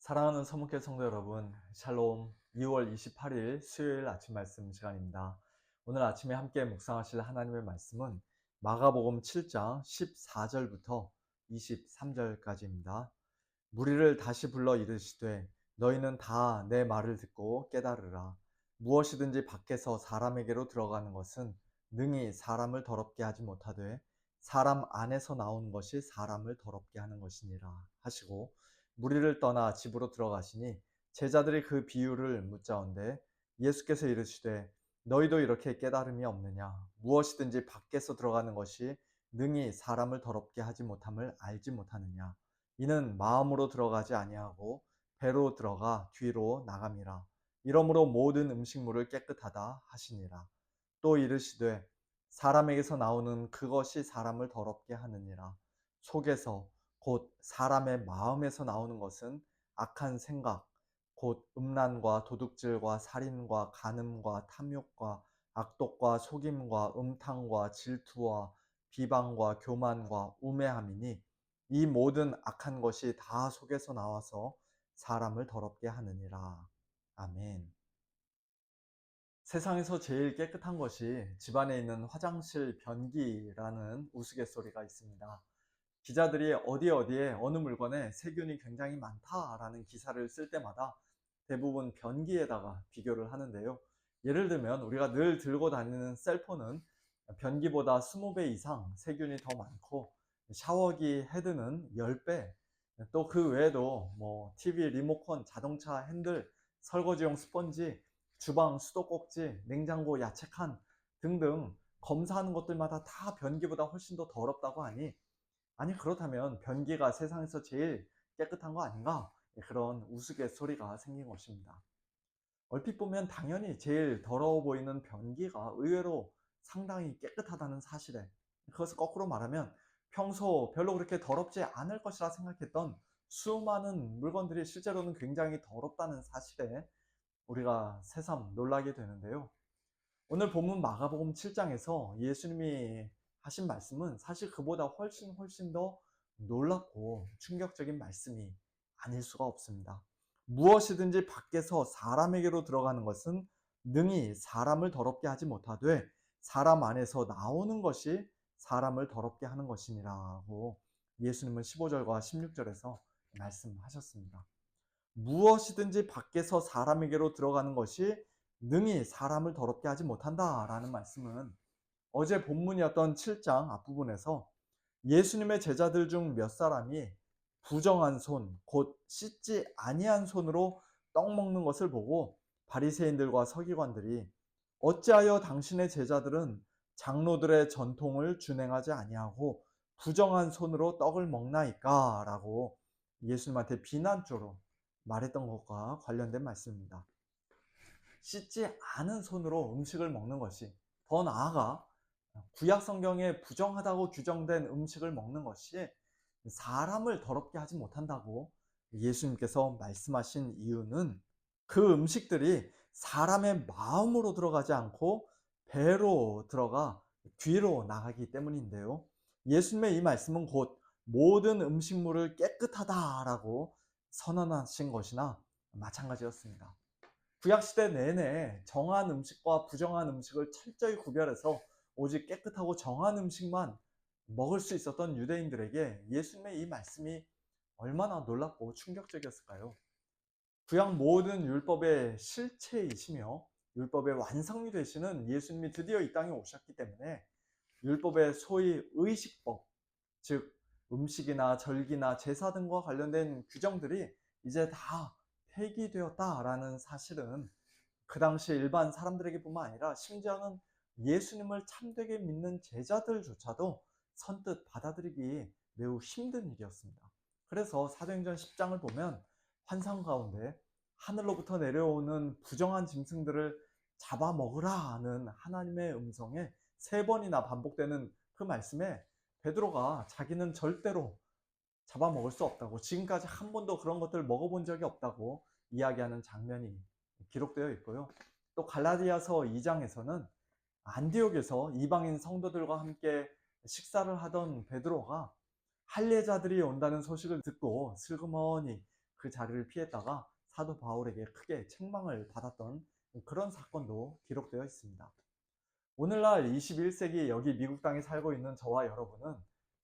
사랑하는 서문회 성도 여러분, 샬롬. 2월 28일 수요일 아침 말씀 시간입니다. 오늘 아침에 함께 묵상하실 하나님의 말씀은 마가복음 7장 14절부터 23절까지입니다. 무리를 다시 불러 이르시되 너희는 다 내 말을 듣고 깨달으라. 무엇이든지 밖에서 사람에게로 들어가는 것은 능히 사람을 더럽게 하지 못하되 사람 안에서 나오는 것이 사람을 더럽게 하는 것이니라 하시고, 무리를 떠나 집으로 들어가시니 제자들이 그 비유를 묻자온데 예수께서 이르시되 너희도 이렇게 깨달음이 없느냐. 무엇이든지 밖에서 들어가는 것이 능히 사람을 더럽게 하지 못함을 알지 못하느냐. 이는 마음으로 들어가지 아니하고 배로 들어가 뒤로 나감이라. 이러므로 모든 음식물을 깨끗하다 하시니라. 또 이르시되 사람에게서 나오는 그것이 사람을 더럽게 하느니라. 속에서 곧 사람의 마음에서 나오는 것은 악한 생각, 곧 음란과 도둑질과 살인과 간음과 탐욕과 악독과 속임과 음탕과 질투와 비방과 교만과 우매함이니 이 모든 악한 것이 다 속에서 나와서 사람을 더럽게 하느니라. 아멘. 세상에서 제일 깨끗한 것이 집안에 있는 화장실 변기라는 우스갯소리가 있습니다. 기자들이 어디에 어느 물건에 세균이 굉장히 많다라는 기사를 쓸 때마다 대부분 변기에다가 비교를 하는데요. 예를 들면 우리가 늘 들고 다니는 셀폰은 변기보다 20배 이상 세균이 더 많고, 샤워기 헤드는 10배, 또 그 외에도 TV 리모컨, 자동차 핸들, 설거지용 스펀지, 주방 수도꼭지, 냉장고 야채칸 등등 검사하는 것들마다 다 변기보다 훨씬 더 더럽다고 하니, 아니 그렇다면 변기가 세상에서 제일 깨끗한 거 아닌가? 그런 우스갯소리가 생긴 것입니다. 얼핏 보면 당연히 제일 더러워 보이는 변기가 의외로 상당히 깨끗하다는 사실에, 그것을 거꾸로 말하면 평소 별로 그렇게 더럽지 않을 것이라 생각했던 수많은 물건들이 실제로는 굉장히 더럽다는 사실에 우리가 새삼 놀라게 되는데요. 오늘 본문 마가복음 7장에서 예수님이 하신 말씀은 사실 그보다 훨씬 더 놀랍고 충격적인 말씀이 아닐 수가 없습니다. 무엇이든지 밖에서 사람에게로 들어가는 것은 능히 사람을 더럽게 하지 못하되 사람 안에서 나오는 것이 사람을 더럽게 하는 것이니라고 예수님은 15절과 16절에서 말씀하셨습니다. 무엇이든지 밖에서 사람에게로 들어가는 것이 능히 사람을 더럽게 하지 못한다라는 말씀은 어제 본문이었던 7장 앞부분에서 예수님의 제자들 중 몇 사람이 부정한 손, 곧 씻지 아니한 손으로 떡 먹는 것을 보고 바리새인들과 서기관들이 어찌하여 당신의 제자들은 장로들의 전통을 준행하지 아니하고 부정한 손으로 떡을 먹나이까? 라고 예수님한테 비난조로 말했던 것과 관련된 말씀입니다. 씻지 않은 손으로 음식을 먹는 것이, 더 나아가 구약 성경에 부정하다고 규정된 음식을 먹는 것이 사람을 더럽게 하지 못한다고 예수님께서 말씀하신 이유는 그 음식들이 사람의 마음으로 들어가지 않고 배로 들어가 귀로 나가기 때문인데요. 예수님의 이 말씀은 곧 모든 음식물을 깨끗하다라고 선언하신 것이나 마찬가지였습니다. 구약시대 내내 정한 음식과 부정한 음식을 철저히 구별해서 오직 깨끗하고 정한 음식만 먹을 수 있었던 유대인들에게 예수님의 이 말씀이 얼마나 놀랍고 충격적이었을까요? 구약 모든 율법의 실체이시며 율법의 완성이 되시는 예수님이 드디어 이 땅에 오셨기 때문에 율법의 소위 의식법, 즉 음식이나 절기나 제사 등과 관련된 규정들이 이제 다 폐기되었다라는 사실은 그 당시 일반 사람들에게 뿐만 아니라 심지어는 예수님을 참되게 믿는 제자들조차도 선뜻 받아들이기 매우 힘든 일이었습니다. 그래서 사도행전 10장을 보면 환상 가운데 하늘로부터 내려오는 부정한 짐승들을 잡아먹으라 하는 하나님의 음성에 3번이나 반복되는 그 말씀에 베드로가 자기는 절대로 잡아먹을 수 없다고, 지금까지 한 번도 그런 것들을 먹어본 적이 없다고 이야기하는 장면이 기록되어 있고요. 또 갈라디아서 2장에서는 안디옥에서 이방인 성도들과 함께 식사를 하던 베드로가 할례자들이 온다는 소식을 듣고 슬그머니 그 자리를 피했다가 사도 바울에게 크게 책망을 받았던 그런 사건도 기록되어 있습니다. 오늘날 21세기 여기 미국 땅에 살고 있는 저와 여러분은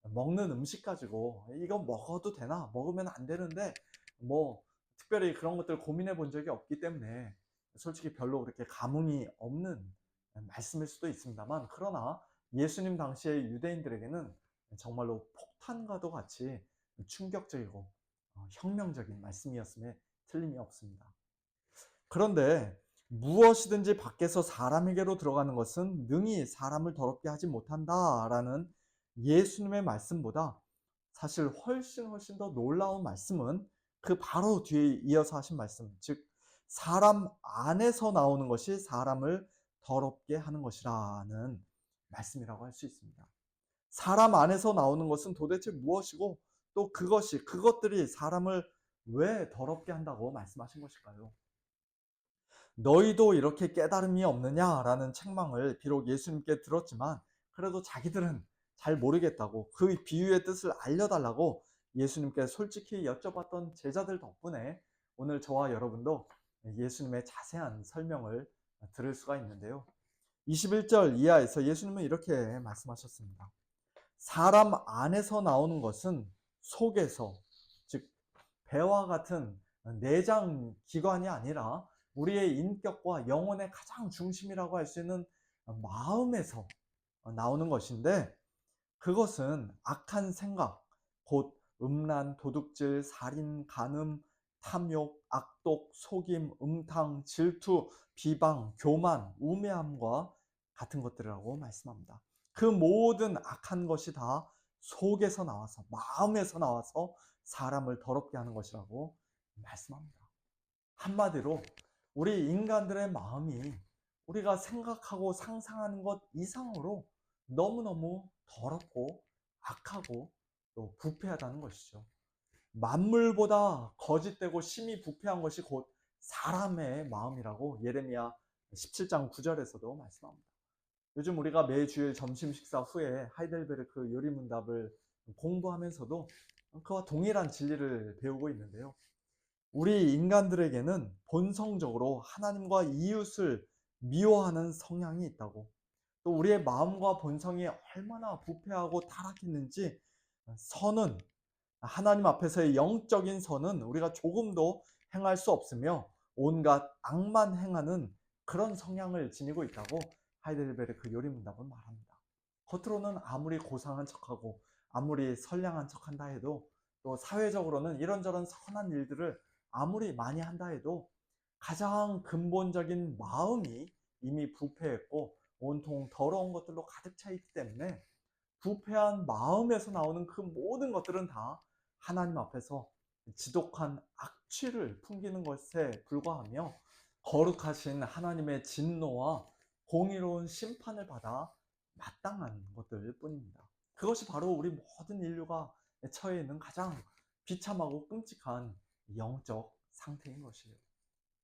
먹는 음식 가지고 이거 먹어도 되나? 먹으면 안 되는데 뭐 특별히 그런 것들 고민해 본 적이 없기 때문에 솔직히 별로 그렇게 감흥이 없는 말씀일 수도 있습니다만, 그러나 예수님 당시의 유대인들에게는 정말로 폭탄과도 같이 충격적이고 혁명적인 말씀이었음에 틀림이 없습니다. 그런데 무엇이든지 밖에서 사람에게로 들어가는 것은 능히 사람을 더럽게 하지 못한다라는 예수님의 말씀보다 사실 훨씬 더 놀라운 말씀은 그 바로 뒤에 이어서 하신 말씀, 즉 사람 안에서 나오는 것이 사람을 더럽게 하는 것이라는 말씀이라고 할 수 있습니다. 사람 안에서 나오는 것은 도대체 무엇이고, 또 그것들이 사람을 왜 더럽게 한다고 말씀하신 것일까요? 너희도 이렇게 깨달음이 없느냐라는 책망을 비록 예수님께 들었지만, 그래도 자기들은 잘 모르겠다고 그 비유의 뜻을 알려달라고 예수님께 솔직히 여쭤봤던 제자들 덕분에 오늘 저와 여러분도 예수님의 자세한 설명을 들을 수가 있는데요. 21절 이하에서 예수님은 이렇게 말씀하셨습니다. 사람 안에서 나오는 것은 속에서, 즉 배와 같은 내장 기관이 아니라 우리의 인격과 영혼의 가장 중심이라고 할 수 있는 마음에서 나오는 것인데, 그것은 악한 생각, 곧 음란, 도둑질, 살인, 간음, 탐욕, 악독, 속임, 음탕, 질투, 비방, 교만, 우매함과 같은 것들이라고 말씀합니다. 그 모든 악한 것이 다 속에서 나와서, 마음에서 나와서 사람을 더럽게 하는 것이라고 말씀합니다. 한마디로 우리 인간들의 마음이 우리가 생각하고 상상하는 것 이상으로 너무너무 더럽고 악하고 또 부패하다는 것이죠. 만물보다 거짓되고 심히 부패한 것이 곧 사람의 마음이라고 예레미야 17장 9절에서도 말씀합니다. 요즘 우리가 매주일 점심 식사 후에 하이델베르크 요리문답을 공부하면서도 그와 동일한 진리를 배우고 있는데요. 우리 인간들에게는 본성적으로 하나님과 이웃을 미워하는 성향이 있다고, 또 우리의 마음과 본성이 얼마나 부패하고 타락했는지 선은, 하나님 앞에서의 영적인 선은 우리가 조금도 행할 수 없으며 온갖 악만 행하는 그런 성향을 지니고 있다고 하이델베르크 요리문답은 말합니다. 겉으로는 아무리 고상한 척하고 아무리 선량한 척한다 해도, 또 사회적으로는 이런저런 선한 일들을 아무리 많이 한다 해도 가장 근본적인 마음이 이미 부패했고 온통 더러운 것들로 가득 차 있기 때문에, 부패한 마음에서 나오는 그 모든 것들은 다 하나님 앞에서 지독한 악취를 풍기는 것에 불과하며 거룩하신 하나님의 진노와 공의로운 심판을 받아 마땅한 것들 뿐입니다. 그것이 바로 우리 모든 인류가 처해 있는 가장 비참하고 끔찍한 영적 상태인 것이에요.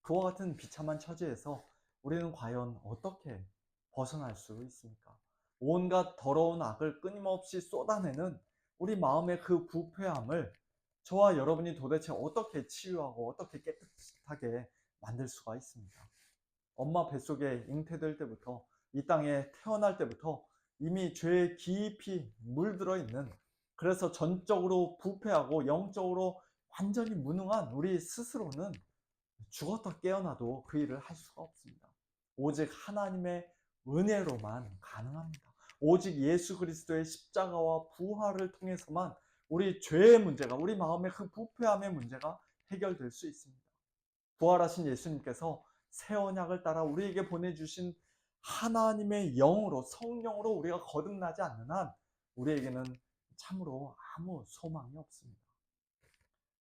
그와 같은 비참한 처지에서 우리는 과연 어떻게 벗어날 수 있습니까? 온갖 더러운 악을 끊임없이 쏟아내는 우리 마음의 그 부패함을 저와 여러분이 도대체 어떻게 치유하고 어떻게 깨끗하게 만들 수가 있습니까? 엄마 뱃속에 잉태될 때부터, 이 땅에 태어날 때부터 이미 죄에 깊이 물들어 있는, 그래서 전적으로 부패하고 영적으로 완전히 무능한 우리 스스로는 죽었다 깨어나도 그 일을 할 수가 없습니다. 오직 하나님의 은혜로만 가능합니다. 오직 예수 그리스도의 십자가와 부활을 통해서만 우리 죄의 문제가, 우리 마음의 그 부패함의 문제가 해결될 수 있습니다. 부활하신 예수님께서 새 언약을 따라 우리에게 보내주신 하나님의 영으로, 성령으로 우리가 거듭나지 않는 한 우리에게는 참으로 아무 소망이 없습니다.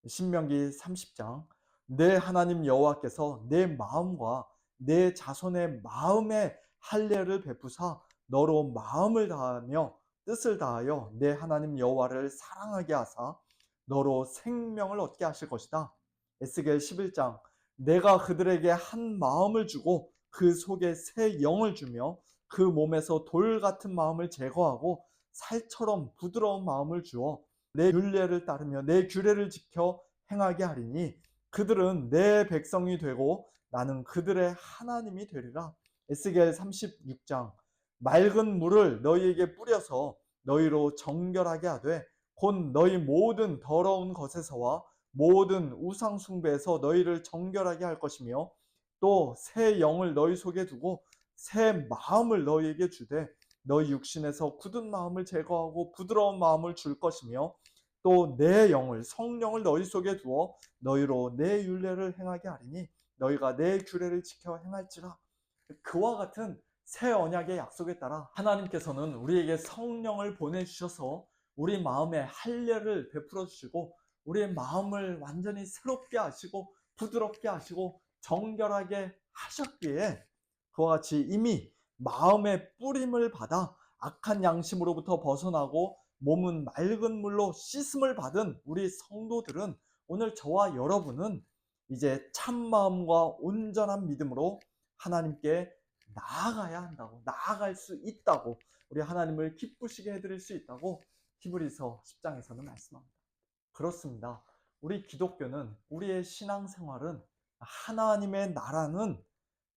신명기 30장, 내 하나님 여호와께서 내 마음과 내 자손의 마음에 할례를 베푸사 너로 마음을 다하며 뜻을 다하여 내 하나님 여호와를 사랑하게 하사 너로 생명을 얻게 하실 것이다. 에스겔 11장, 내가 그들에게 한 마음을 주고 그 속에 새 영을 주며 그 몸에서 돌 같은 마음을 제거하고 살처럼 부드러운 마음을 주어 내 율례를 따르며 내 규례를 지켜 행하게 하리니 그들은 내 백성이 되고 나는 그들의 하나님이 되리라. 에스겔 36장. 맑은 물을 너희에게 뿌려서 너희로 정결하게 하되 곧 너희 모든 더러운 것에서와 모든 우상 숭배에서 너희를 정결하게 할 것이며 또 새 영을 너희 속에 두고 새 마음을 너희에게 주되 너희 육신에서 굳은 마음을 제거하고 부드러운 마음을 줄 것이며 또 내 영을 성령을 너희 속에 두어 너희로 내 율례를 행하게 하리니 너희가 내 규례를 지켜 행할지라. 그와 같은 새 언약의 약속에 따라 하나님께서는 우리에게 성령을 보내주셔서 우리 마음에 할례를 베풀어 주시고 우리의 마음을 완전히 새롭게 하시고 부드럽게 하시고 정결하게 하셨기에 그와 같이 이미 마음의 뿌림을 받아 악한 양심으로부터 벗어나고 몸은 맑은 물로 씻음을 받은 우리 성도들은 오늘 저와 여러분은 이제 참 마음과 온전한 믿음으로 하나님께 나아가야 한다고, 나아갈 수 있다고, 우리 하나님을 기쁘시게 해드릴 수 있다고 히브리서 10장에서는 말씀합니다. 그렇습니다. 우리 기독교는, 우리의 신앙생활은, 하나님의 나라는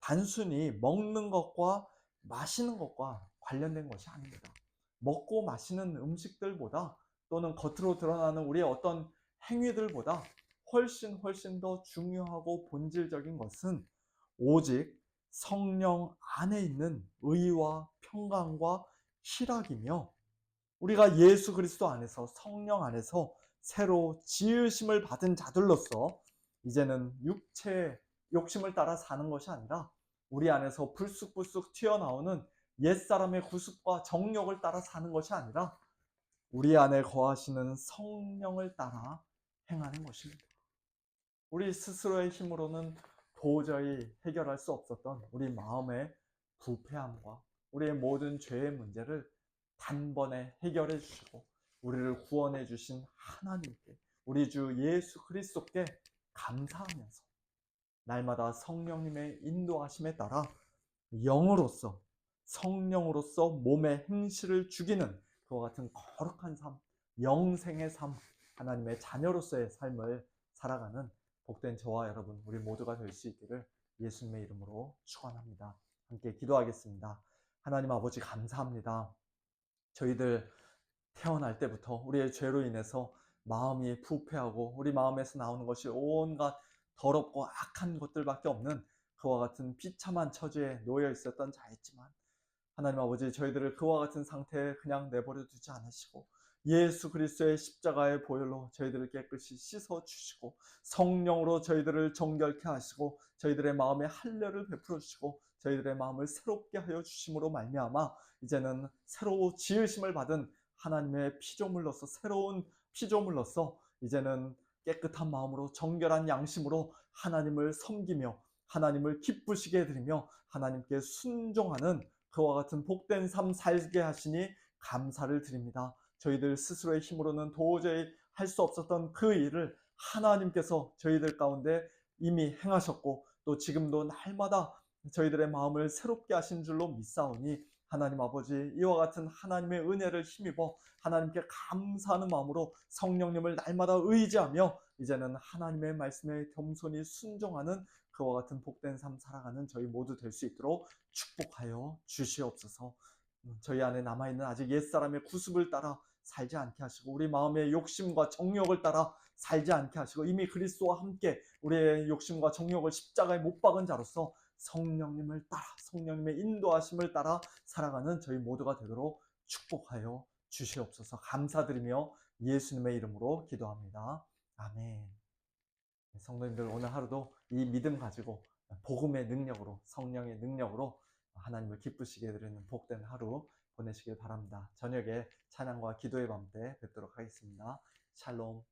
단순히 먹는 것과 마시는 것과 관련된 것이 아닙니다. 먹고 마시는 음식들보다 또는 겉으로 드러나는 우리의 어떤 행위들보다 훨씬 더 중요하고 본질적인 것은 오직 성령 안에 있는 의와 평강과 희락이며 우리가 예수 그리스도 안에서 성령 안에서 새로 지으심을 받은 자들로서 이제는 육체의 욕심을 따라 사는 것이 아니라 우리 안에서 불쑥불쑥 튀어나오는 옛사람의 구습과 정욕을 따라 사는 것이 아니라 우리 안에 거하시는 성령을 따라 행하는 것입니다. 우리 스스로의 힘으로는 도저히 해결할 수 없었던 우리 마음의 부패함과 우리의 모든 죄의 문제를 단번에 해결해 주시고 우리를 구원해 주신 하나님께, 우리 주 예수 그리스도께 감사하면서 날마다 성령님의 인도하심에 따라 영으로서, 성령으로서 몸의 행실을 죽이는 그와 같은 거룩한 삶, 영생의 삶, 하나님의 자녀로서의 삶을 살아가는 복된 저와 여러분, 우리 모두가 될 수 있기를 예수님의 이름으로 축원합니다. 함께 기도하겠습니다. 하나님 아버지 감사합니다. 저희들 태어날 때부터 우리의 죄로 인해서 마음이 부패하고 우리 마음에서 나오는 것이 온갖 더럽고 악한 것들밖에 없는 그와 같은 비참한 처지에 놓여 있었던 자였지만 하나님 아버지 저희들을 그와 같은 상태에 그냥 내버려 두지 않으시고 예수 그리스도의 십자가의 보혈로 저희들을 깨끗이 씻어 주시고 성령으로 저희들을 정결케 하시고 저희들의 마음에 할례를 베풀어 주시고 저희들의 마음을 새롭게 하여 주심으로 말미암아 이제는 새로 지으심을 받은 하나님의 피조물로서 새로운 피조물로서 이제는 깨끗한 마음으로 정결한 양심으로 하나님을 섬기며 하나님을 기쁘시게 해드리며 하나님께 순종하는 그와 같은 복된 삶 살게 하시니 감사를 드립니다. 저희들 스스로의 힘으로는 도저히 할 수 없었던 그 일을 하나님께서 저희들 가운데 이미 행하셨고 또 지금도 날마다 저희들의 마음을 새롭게 하신 줄로 믿사오니 하나님 아버지 이와 같은 하나님의 은혜를 힘입어 하나님께 감사하는 마음으로 성령님을 날마다 의지하며 이제는 하나님의 말씀에 겸손히 순종하는 그와 같은 복된 삶 살아가는 저희 모두 될 수 있도록 축복하여 주시옵소서. 저희 안에 남아있는 아직 옛사람의 구습을 따라 살지 않게 하시고 우리 마음의 욕심과 정욕을 따라 살지 않게 하시고 이미 그리스도와 함께 우리의 욕심과 정욕을 십자가에 못 박은 자로서 성령님을 따라 성령님의 인도하심을 따라 살아가는 저희 모두가 되도록 축복하여 주시옵소서. 감사드리며 예수님의 이름으로 기도합니다. 아멘. 성도님들 오늘 하루도 이 믿음 가지고 복음의 능력으로 성령의 능력으로 하나님을 기쁘시게 해드리는 복된 하루 보내시길 바랍니다. 저녁에 찬양과 기도의 밤 때 뵙도록 하겠습니다. 샬롬.